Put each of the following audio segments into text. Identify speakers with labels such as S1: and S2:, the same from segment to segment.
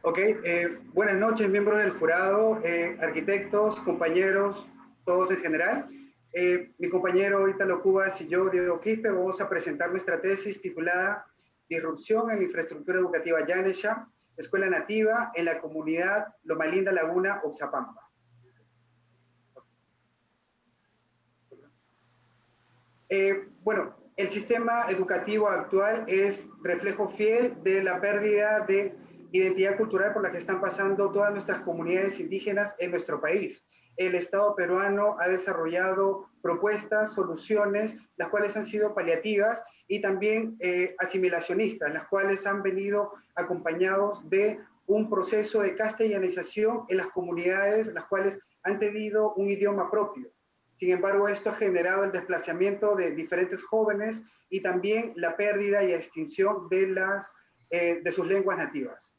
S1: Ok, buenas noches, miembros del jurado, arquitectos, compañeros, todos en general. Mi compañero Ítalo Cubas y yo, Diego Quispe, vamos a presentar nuestra tesis titulada Disrupción en la infraestructura educativa Yanesha, Escuela Nativa en la comunidad Loma Linda Laguna, Oxapampa. Bueno, el sistema educativo actual es reflejo fiel de la pérdida de identidad cultural por la que están pasando todas nuestras comunidades indígenas en nuestro país. El Estado peruano ha desarrollado propuestas, soluciones, las cuales han sido paliativas y también asimilacionistas, las cuales han venido acompañados de un proceso de castellanización en las comunidades, las cuales han tenido un idioma propio. Sin embargo, esto ha generado el desplazamiento de diferentes jóvenes y también la pérdida y extinción de sus lenguas nativas.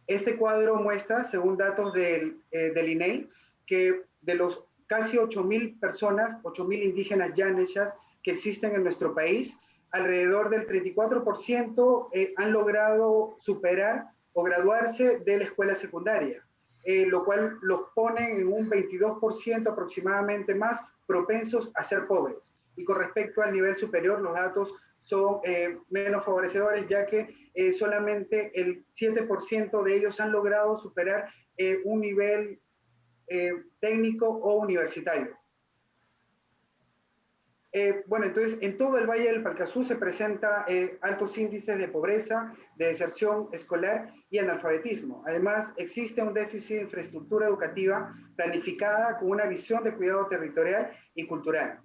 S1: Este cuadro muestra, según datos del INEI, que de los casi 8.000 personas, 8.000 indígenas yaneshas que existen en nuestro país, alrededor del 34% han logrado superar o graduarse de la escuela secundaria. Lo cual los pone en un 22% aproximadamente más propensos a ser pobres. Y con respecto al nivel superior, los datos son menos favorecedores, ya que solamente el 7% de ellos han logrado superar un nivel técnico o universitario. Bueno, entonces en todo el Valle del Palcazú se presenta altos índices de pobreza, de deserción escolar y analfabetismo. Además, existe un déficit de infraestructura educativa planificada con una visión de cuidado territorial y cultural.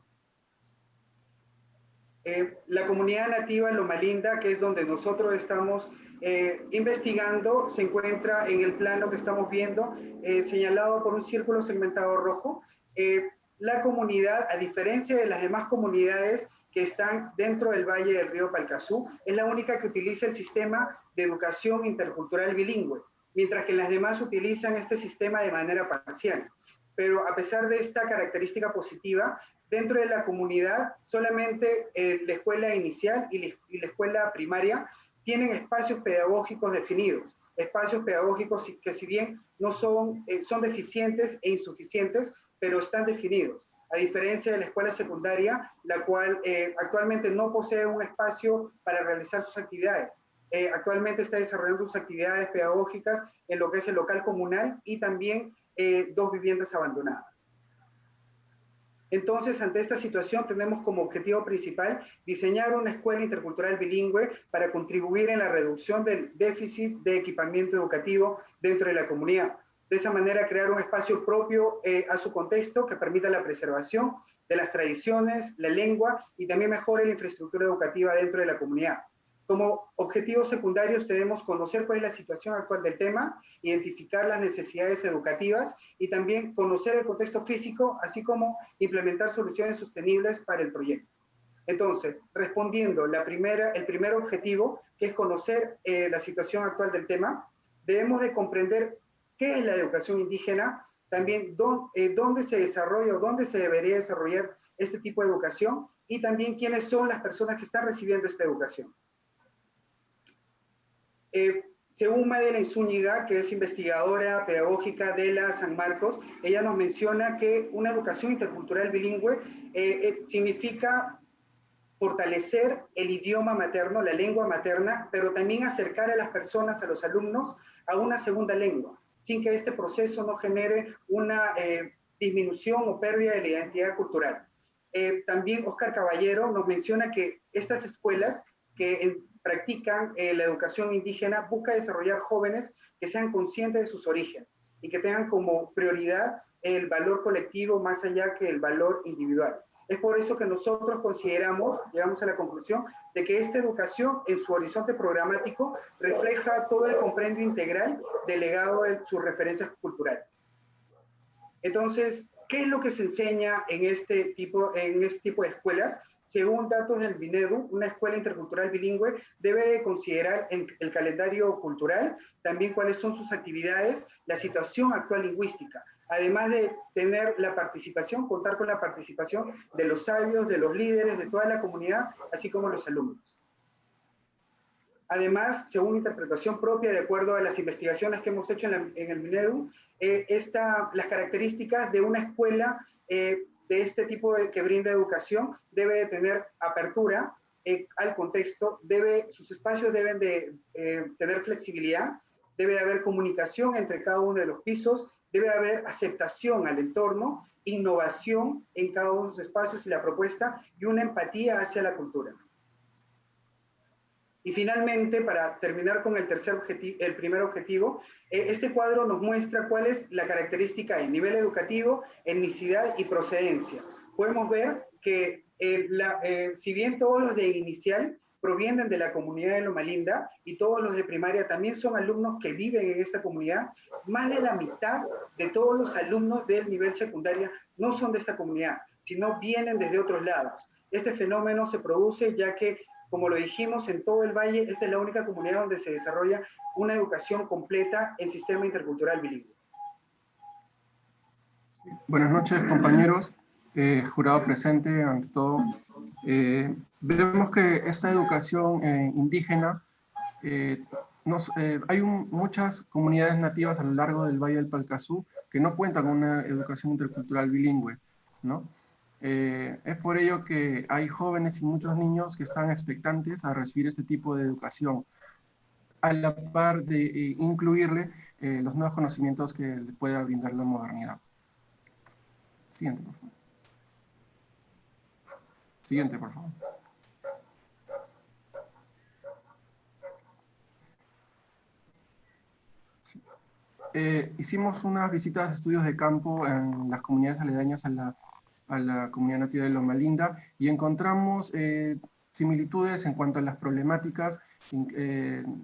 S1: La comunidad nativa Loma Linda, que es donde nosotros estamos investigando, se encuentra en el plano que estamos viendo, señalado por un círculo segmentado rojo. La comunidad, a diferencia de las demás comunidades que están dentro del Valle del Río Palcazú, es la única que utiliza el sistema de educación intercultural bilingüe, mientras que las demás utilizan este sistema de manera parcial. Pero a pesar de esta característica positiva, dentro de la comunidad solamente la escuela inicial y la escuela primaria tienen espacios pedagógicos definidos, espacios pedagógicos que si bien no son, son deficientes e insuficientes, pero están definidos, a diferencia de la escuela secundaria, la cual actualmente no posee un espacio para realizar sus actividades. Actualmente está desarrollando sus actividades pedagógicas en lo que es el local comunal y también 2 viviendas abandonadas. Entonces, ante esta situación, tenemos como objetivo principal diseñar una escuela intercultural bilingüe para contribuir en la reducción del déficit de equipamiento educativo dentro de la comunidad. De esa manera, crear un espacio propio a su contexto que permita la preservación de las tradiciones, la lengua y también mejore la infraestructura educativa dentro de la comunidad. Como objetivos secundarios tenemos conocer cuál es la situación actual del tema, identificar las necesidades educativas y también conocer el contexto físico, así como implementar soluciones sostenibles para el proyecto. Entonces, respondiendo el primer objetivo, que es conocer la situación actual del tema, debemos de comprender qué es la educación indígena, también dónde se desarrolla o dónde se debería desarrollar este tipo de educación y también quiénes son las personas que están recibiendo esta educación. Según Madeleine Zúñiga, que es investigadora pedagógica de la San Marcos, ella nos menciona que una educación intercultural bilingüe significa fortalecer el idioma materno, la lengua materna, pero también acercar a las personas, a los alumnos, a una segunda lengua, sin que este proceso no genere una disminución o pérdida de la identidad cultural. También Óscar Caballero nos menciona que estas escuelas que practican la educación indígena busca desarrollar jóvenes que sean conscientes de sus orígenes y que tengan como prioridad el valor colectivo más allá que el valor individual. Es por eso que nosotros consideramos, llegamos a la conclusión, de que esta educación en su horizonte programático refleja todo el compendio integral del legado de sus referencias culturales. Entonces, ¿qué es lo que se enseña en este tipo de escuelas? Según datos del BINEDU, una escuela intercultural bilingüe debe considerar el calendario cultural, también cuáles son sus actividades, la situación actual lingüística, además de tener la participación, contar con la participación de los sabios, de los líderes, de toda la comunidad, así como los alumnos. Además, según interpretación propia, de acuerdo a las investigaciones que hemos hecho en el Minedu, las características de una escuela de este tipo que brinda educación debe de tener apertura al contexto, sus espacios deben de tener flexibilidad, debe haber comunicación entre cada uno de los pisos, debe haber aceptación al entorno, innovación en cada uno de los espacios y la propuesta, y una empatía hacia la cultura. Y finalmente, para terminar con el primer objetivo, este cuadro nos muestra cuál es la característica de nivel educativo, etnicidad y procedencia. Podemos ver que si bien todos los de inicial provienen de la comunidad de Loma Linda y todos los de primaria también son alumnos que viven en esta comunidad, más de la mitad de todos los alumnos del nivel secundaria no son de esta comunidad, sino vienen desde otros lados. Este fenómeno se produce ya que, como lo dijimos, en todo el valle, esta es la única comunidad donde se desarrolla una educación completa en sistema intercultural bilingüe.
S2: Buenas noches, compañeros, jurado presente, ante todo. Vemos que esta educación indígena, hay muchas comunidades nativas a lo largo del Valle del Palcazú que no cuentan con una educación intercultural bilingüe, ¿no? Es por ello que hay jóvenes y muchos niños que están expectantes a recibir este tipo de educación, a la par de incluirle los nuevos conocimientos que le pueda brindar la modernidad. Siguiente, por favor. Siguiente, por favor. Sí. Hicimos unas visitas de estudios de campo en las comunidades aledañas a la comunidad nativa de Loma Linda y encontramos similitudes en cuanto a las problemáticas,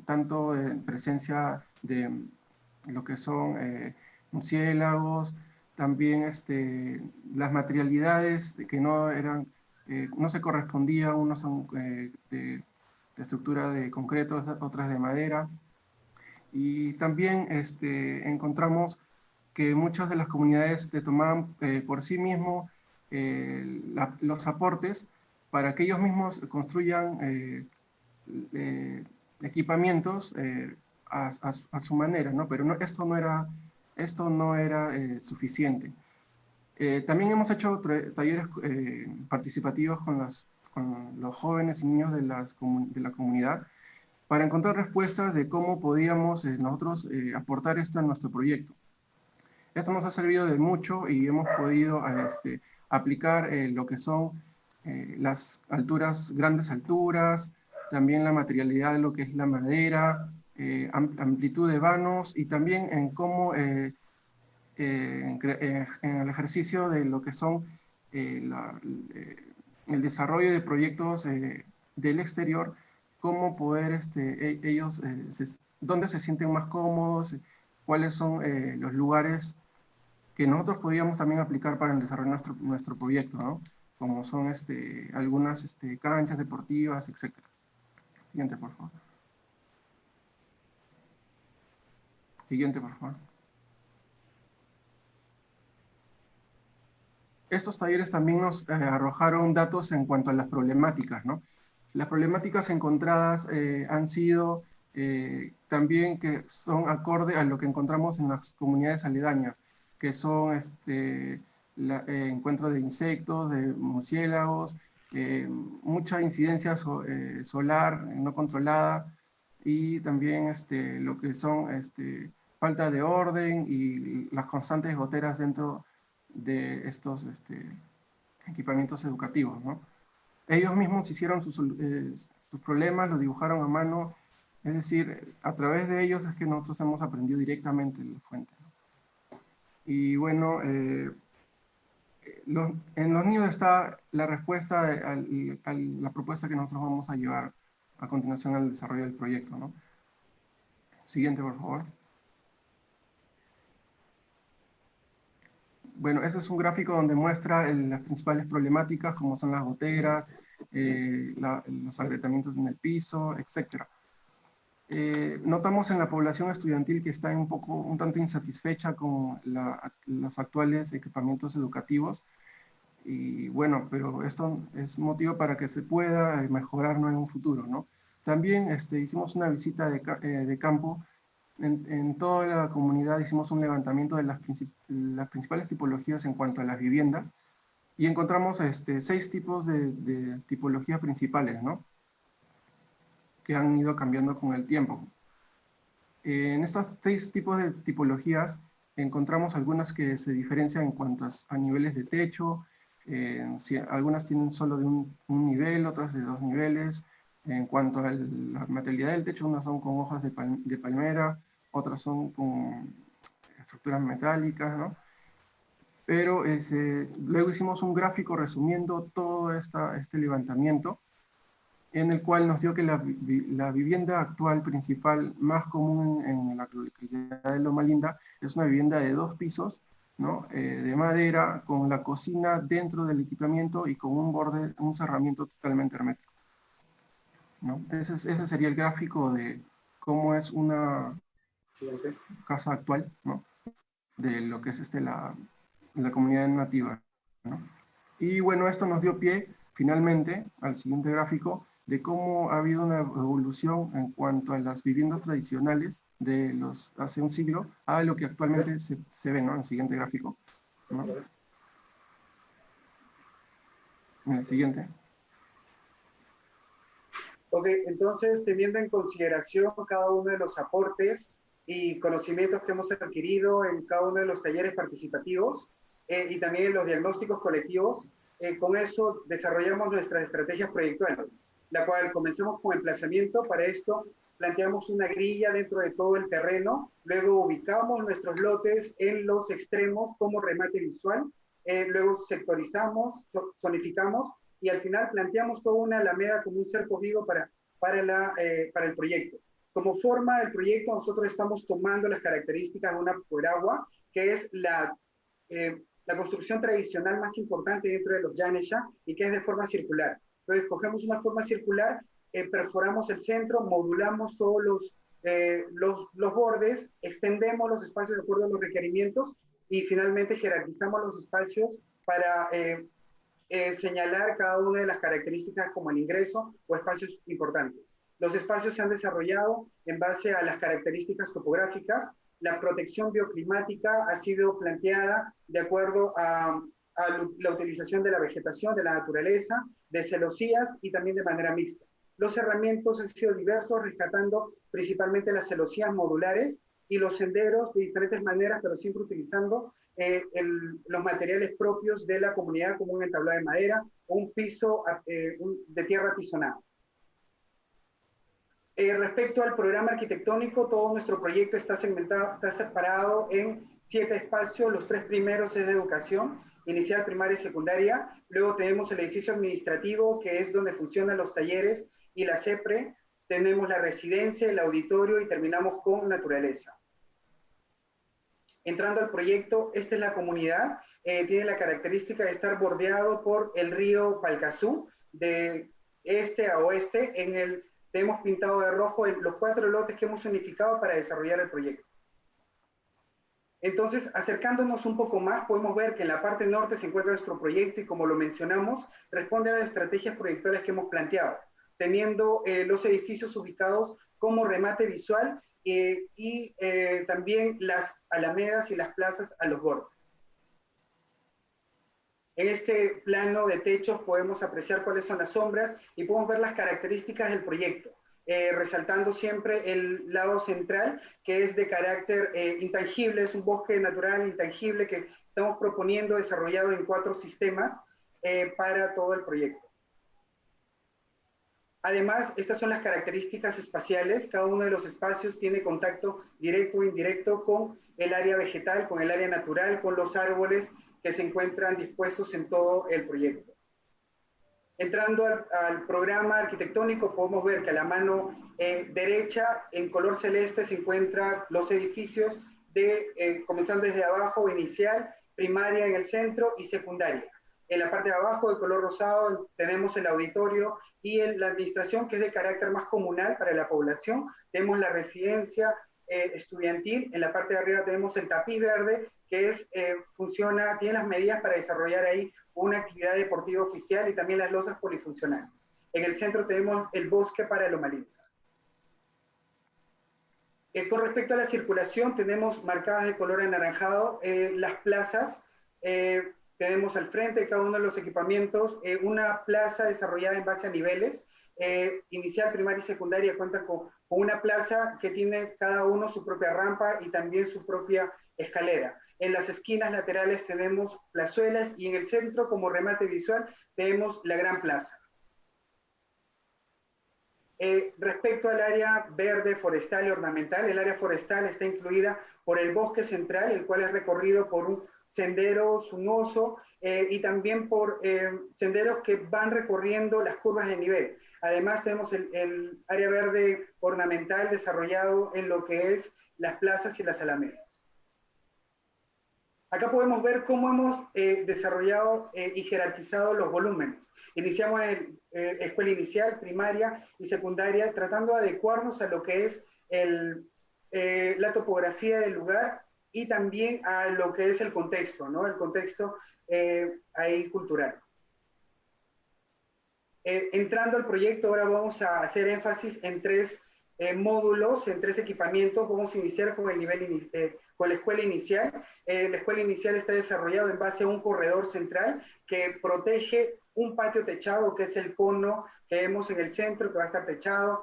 S2: tanto en presencia de lo que son murciélagos, también las materialidades que no eran, no se correspondían, unos son de estructura de concreto, otras de madera. Y también encontramos que muchas de las comunidades tomaban por sí mismos los aportes para que ellos mismos construyan equipamientos a su manera, ¿no? Pero esto no era suficiente. También hemos hecho talleres participativos con los jóvenes y niños de la comunidad para encontrar respuestas de cómo podíamos nosotros aportar esto en nuestro proyecto. Esto nos ha servido de mucho y hemos podido aplicar lo que son las grandes alturas, también la materialidad de lo que es la madera, amplitud de vanos y también en cómo en el ejercicio de lo que son el desarrollo de proyectos del exterior, cómo poder ellos, dónde se sienten más cómodos, cuáles son los lugares que nosotros podíamos también aplicar para el desarrollo de nuestro proyecto, ¿no? Como son algunas canchas deportivas, etc. Siguiente, por favor. Siguiente, por favor. Estos talleres también nos arrojaron datos en cuanto a las problemáticas, ¿no? Las problemáticas encontradas han sido también que son acorde a lo que encontramos en las comunidades aledañas, que son encuentro de insectos, de murciélagos, mucha incidencia solar no controlada y también lo que son falta de orden y las constantes goteras dentro de estos equipamientos educativos, ¿no? Ellos mismos hicieron sus problemas, los dibujaron a mano, es decir, a través de ellos es que nosotros hemos aprendido directamente la fuente, ¿no? Y bueno, en los niños está la respuesta a la propuesta que nosotros vamos a llevar a continuación al desarrollo del proyecto, ¿no? Siguiente, por favor. Bueno, ese es un gráfico donde muestra las principales problemáticas, como son las goteras, los agrietamientos en el piso, etc. Notamos en la población estudiantil que está un tanto insatisfecha con los actuales equipamientos educativos. Y bueno, pero esto es motivo para que se pueda mejorar, ¿no?, en un futuro, ¿no? También hicimos una visita de campo en toda la comunidad, hicimos un levantamiento de las principales tipologías en cuanto a las viviendas y encontramos 6 tipos de tipologías principales, ¿no? Que han ido cambiando con el tiempo. En estas 6 tipos de tipologías encontramos algunas que se diferencian en cuanto a niveles de techo, algunas tienen solo de un nivel, otras de 2 niveles. En cuanto a la materialidad del techo, unas son con hojas de palmera, otras son con estructuras metálicas, ¿no? Pero luego hicimos un gráfico resumiendo todo este levantamiento, en el cual nos dio que la vivienda actual principal más común en la localidad de Loma Linda es una vivienda de 2 pisos, ¿no? De madera, con la cocina dentro del equipamiento y con un cerramiento totalmente hermético, ¿no? Ese sería el gráfico de cómo es una casa actual, ¿no? De lo que es la comunidad nativa, ¿no? Y bueno, esto nos dio pie finalmente al siguiente gráfico de cómo ha habido una evolución en cuanto a las viviendas tradicionales de hace un siglo a lo que actualmente se ve, ¿no? En el siguiente gráfico, ¿no? En el siguiente.
S1: Ok, entonces, teniendo en consideración cada uno de los aportes y conocimientos que hemos adquirido en cada uno de los talleres participativos y también en los diagnósticos colectivos, con eso desarrollamos nuestras estrategias proyectuales, la cual comenzamos con emplazamiento. Para esto planteamos una grilla dentro de todo el terreno, luego ubicamos nuestros lotes en los extremos como remate visual, luego sectorizamos, zonificamos y al final planteamos toda una alameda como un cerco vivo para el proyecto. Como forma del proyecto, nosotros estamos tomando las características de una pueragua, que es la construcción tradicional más importante dentro de los Yanesha y que es de forma circular. Entonces, cogemos una forma circular, perforamos el centro, modulamos todos los bordes, extendemos los espacios de acuerdo a los requerimientos y finalmente jerarquizamos los espacios para señalar cada una de las características como el ingreso o espacios importantes. Los espacios se han desarrollado en base a las características topográficas. La protección bioclimática ha sido planteada de acuerdo a la utilización de la vegetación, de la naturaleza, de celosías y también de manera mixta. Los cerramientos han sido diversos, rescatando principalmente las celosías modulares y los senderos de diferentes maneras, pero siempre utilizando los materiales propios de la comunidad, como un entablado de madera o un piso de tierra apisonada. Respecto al programa arquitectónico, todo nuestro proyecto está segmentado, está separado en 7 espacios. Los 3 primeros es de educación, inicial, primaria y secundaria. Luego tenemos el edificio administrativo, que es donde funcionan los talleres y la CEPRE. Tenemos la residencia, el auditorio y terminamos con naturaleza. Entrando al proyecto, esta es la comunidad, tiene la característica de estar bordeado por el río Palcazú, de este a oeste. Hemos pintado de rojo los 4 lotes que hemos unificado para desarrollar el proyecto. Entonces, acercándonos un poco más, podemos ver que en la parte norte se encuentra nuestro proyecto y, como lo mencionamos, responde a las estrategias proyectuales que hemos planteado, teniendo los edificios ubicados como remate visual y también las alamedas y las plazas a los bordes. En este plano de techos podemos apreciar cuáles son las sombras y podemos ver las características del proyecto, resaltando siempre el lado central, que es de carácter intangible, es un bosque natural intangible que estamos proponiendo desarrollado en 4 sistemas para todo el proyecto. Además, estas son las características espaciales. Cada uno de los espacios tiene contacto directo o indirecto con el área vegetal, con el área natural, con los árboles que se encuentran dispuestos en todo el proyecto. Entrando al programa arquitectónico, podemos ver que a la mano derecha, en color celeste, se encuentran los edificios comenzando desde abajo, inicial, primaria en el centro y secundaria. En la parte de abajo, de color rosado, tenemos el auditorio y la administración, que es de carácter más comunal para la población. Tenemos la residencia estudiantil. En la parte de arriba tenemos el tapiz verde, que tiene las medidas para desarrollar ahí una actividad deportiva oficial y también las losas polifuncionales. En el centro tenemos el bosque para Loma Linda. Con respecto a la circulación, tenemos marcadas de color anaranjado las plazas. Tenemos al frente de cada uno de los equipamientos una plaza desarrollada en base a niveles. Inicial, primaria y secundaria cuentan con una plaza que tiene cada uno su propia rampa y también su propia escalera. En las esquinas laterales tenemos plazuelas y en el centro, como remate visual, tenemos la gran plaza. Respecto al área verde, forestal y ornamental, el área forestal está incluida por el bosque central, el cual es recorrido por un sendero sinuoso y también por senderos que van recorriendo las curvas de nivel. Además tenemos el área verde ornamental desarrollado en lo que es las plazas y las alamedas. Acá podemos ver cómo hemos desarrollado y jerarquizado los volúmenes. Iniciamos en escuela inicial, primaria y secundaria, tratando de adecuarnos a lo que es la topografía del lugar y también a lo que es el contexto, ¿no? El contexto ahí cultural. Entrando al proyecto, ahora vamos a hacer énfasis en tres módulos, en tres equipamientos. Vamos a iniciar con el nivel con la escuela inicial. La escuela inicial está desarrollada en base a un corredor central que protege un patio techado, que es el cono que vemos en el centro, que va a estar techado,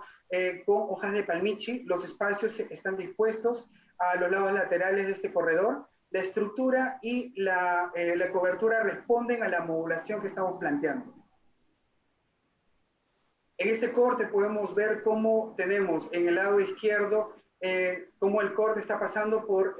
S1: con hojas de palmichi. Los espacios están dispuestos a los lados laterales de este corredor. La estructura y la cobertura responden a la modulación que estamos planteando. En este corte podemos ver cómo tenemos en el lado izquierdo cómo el corte está pasando por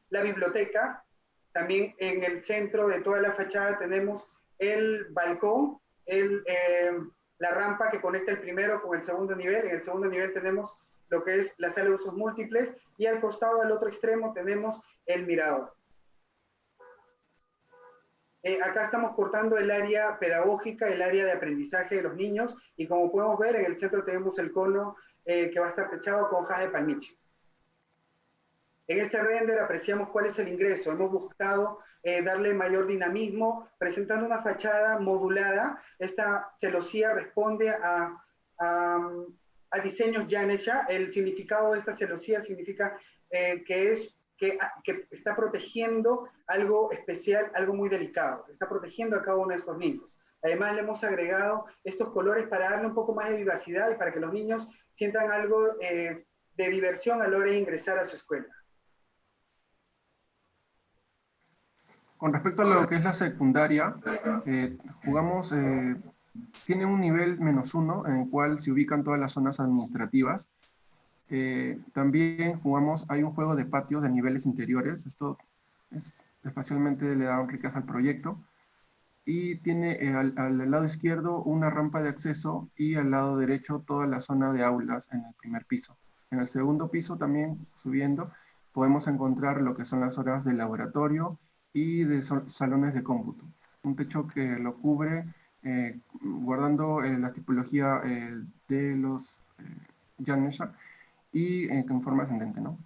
S1: la biblioteca. También en el centro de toda la fachada tenemos el balcón, la rampa que conecta el primero con el segundo nivel. En el segundo nivel tenemos lo que es la sala de usos múltiples y al costado, al otro extremo, tenemos el mirador. Acá estamos cortando el área pedagógica, el área de aprendizaje de los niños, y como podemos ver, en el centro tenemos el cono que va a estar techado con hojas de palmiche. En este render apreciamos cuál es el ingreso. Hemos buscado darle mayor dinamismo, presentando una fachada modulada. Esta celosía responde a diseños Janesha. El significado de esta celosía significa que está protegiendo algo especial, algo muy delicado. Está protegiendo a cada uno de estos niños. Además, le hemos agregado estos colores para darle un poco más de vivacidad y para que los niños sientan algo de diversión a la hora de ingresar a su escuela.
S2: Con respecto a lo que es la secundaria, jugamos, tiene un nivel -1 en el cual se ubican todas las zonas administrativas. También jugamos, hay un juego de patios de niveles interiores, esto especialmente le da riqueza al proyecto, y tiene al lado izquierdo una rampa de acceso y al lado derecho toda la zona de aulas en el primer piso. En el segundo piso también, subiendo, podemos encontrar lo que son las horas de laboratorio y de salones de cómputo. Un techo que lo cubre guardando la tipología de los Janesha, y en forma ascendente, ¿no?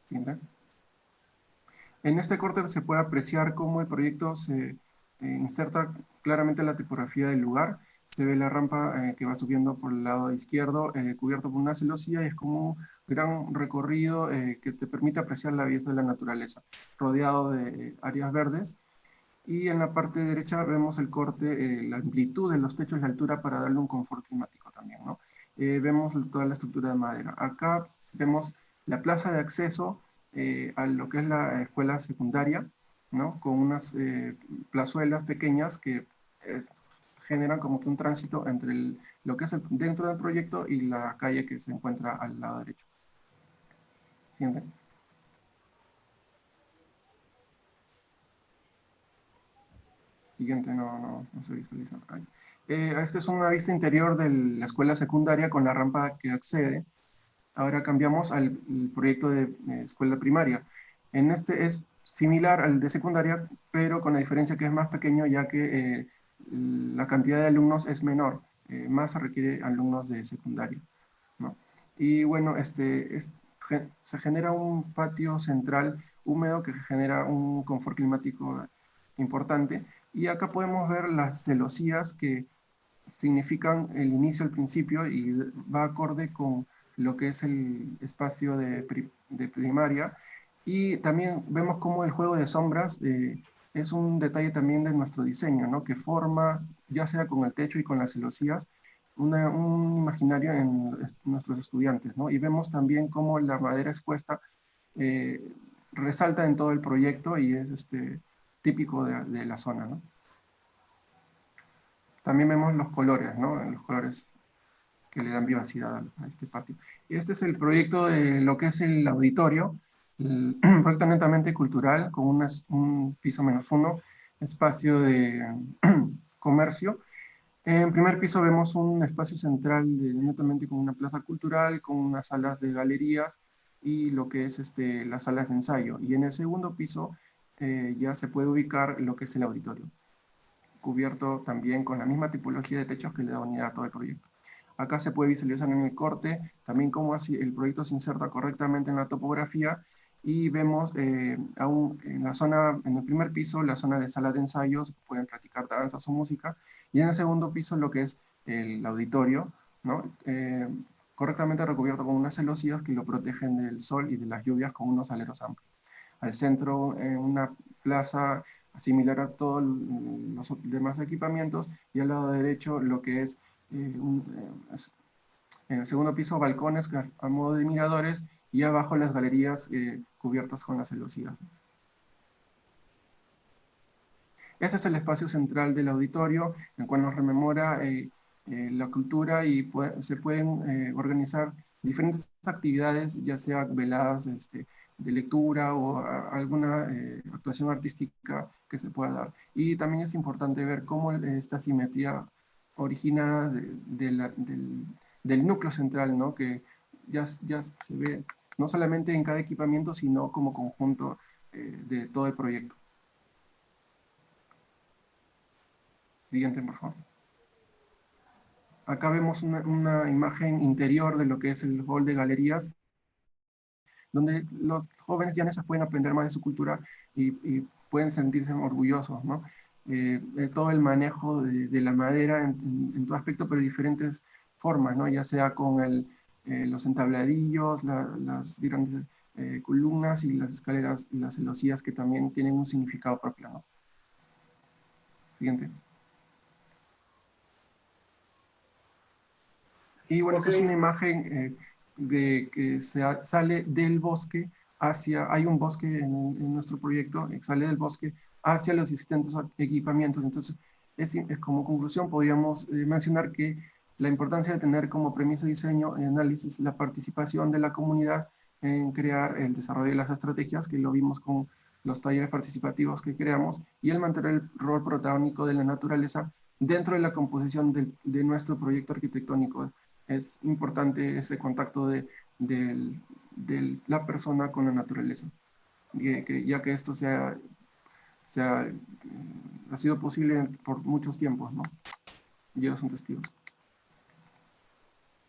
S2: ¿Siguiente? En este corte se puede apreciar cómo el proyecto se inserta claramente la tipografía del lugar. Se ve la rampa que va subiendo por el lado izquierdo, cubierto por una celosía, y es como un gran recorrido que te permite apreciar la belleza de la naturaleza, rodeado de áreas verdes. Y en la parte derecha vemos el corte, la amplitud de los techos, la altura, para darle un confort climático también, ¿no? Vemos toda la estructura de madera. Acá vemos la plaza de acceso a lo que es la escuela secundaria, ¿no? Con unas plazuelas pequeñas que generan como que un tránsito entre lo que es dentro del proyecto y la calle que se encuentra al lado derecho. Siguiente. Siguiente, no se visualiza. Esta es una vista interior de la escuela secundaria con la rampa que accede. Ahora cambiamos al proyecto de escuela primaria. En este es similar al de secundaria, pero con la diferencia que es más pequeño, ya que la cantidad de alumnos es menor. Más se requiere alumnos de secundaria, ¿no? Y bueno, se genera un patio central húmedo que genera un confort climático importante. Y acá podemos ver las celosías que significan el inicio al principio y va acorde con lo que es el espacio de primaria. Y también vemos cómo el juego de sombras es un detalle también de nuestro diseño, ¿no? Que forma, ya sea con el techo y con las celosías, un imaginario en nuestros estudiantes, ¿no? Y vemos también cómo la madera expuesta eh, resalta en todo el proyecto y es típico de la zona, ¿no? También vemos los colores, ¿no? Los colores que le dan vivacidad a este patio. Y este es el proyecto de lo que es el auditorio, el proyecto netamente cultural, con un piso -1, espacio de comercio. En primer piso vemos un espacio central netamente con una plaza cultural, con unas salas de galerías y lo que es las salas de ensayo. Y en el segundo piso ya se puede ubicar lo que es el auditorio, cubierto también con la misma tipología de techos que le da unidad a todo el proyecto. Acá se puede visualizar en el corte también cómo así el proyecto se inserta correctamente en la topografía y vemos aún en la zona, en el primer piso, la zona de sala de ensayos, pueden practicar danzas o música, y en el segundo piso lo que es el auditorio, ¿no? Correctamente recubierto con unas celosías que lo protegen del sol y de las lluvias con unos aleros amplios. Al centro, una plaza similar a todos los demás equipamientos, y al lado derecho lo que es, en el segundo piso, balcones a modo de miradores, y abajo las galerías cubiertas con las celosías. Ese es el espacio central del auditorio, en el cual nos rememora la cultura y se pueden organizar diferentes actividades, ya sea veladas de lectura o alguna actuación artística que se pueda dar. Y también es importante ver cómo esta simetría origina del núcleo central, ¿no? Que ya se ve no solamente en cada equipamiento, sino como conjunto de todo el proyecto. Siguiente, por favor. Acá vemos una imagen interior de lo que es el hall de galerías, donde los jóvenes yaneses pueden aprender más de su cultura y pueden sentirse orgullosos, ¿no? Todo el manejo de la madera en todo aspecto, pero de diferentes formas, ¿no? Ya sea con los entabladillos, las grandes columnas y las escaleras y las celosías, que también tienen un significado propio, ¿no? Siguiente. Y bueno, esta es una imagen de que sale del bosque hacia, hay un bosque en nuestro proyecto, sale del bosque hacia los distintos equipamientos. Entonces, como conclusión, podríamos mencionar que la importancia de tener como premisa de diseño y análisis la participación de la comunidad en crear el desarrollo de las estrategias, que lo vimos con los talleres participativos que creamos, y el mantener el rol protagónico de la naturaleza dentro de la composición de nuestro proyecto arquitectónico. Es importante ese contacto de la persona con la naturaleza, ya que esto ha sido posible por muchos tiempos, ¿no? Y ellos son testigos.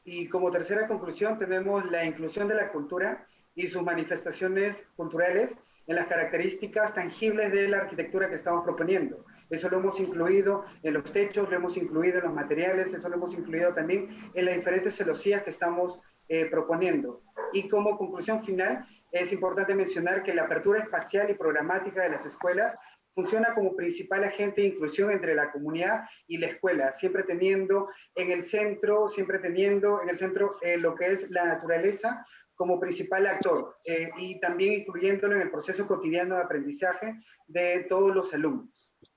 S1: Y como tercera conclusión tenemos la inclusión de la cultura y sus manifestaciones culturales en las características tangibles de la arquitectura que estamos proponiendo. Eso lo hemos incluido en los techos, lo hemos incluido en los materiales, eso lo hemos incluido también en las diferentes celosías que estamos proponiendo. Y como conclusión final, es importante mencionar que la apertura espacial y programática de las escuelas funciona como principal agente de inclusión entre la comunidad y la escuela, siempre teniendo en el centro lo que es la naturaleza como principal actor y también incluyéndolo en el proceso cotidiano de aprendizaje de todos los alumnos.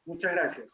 S1: Muchas gracias.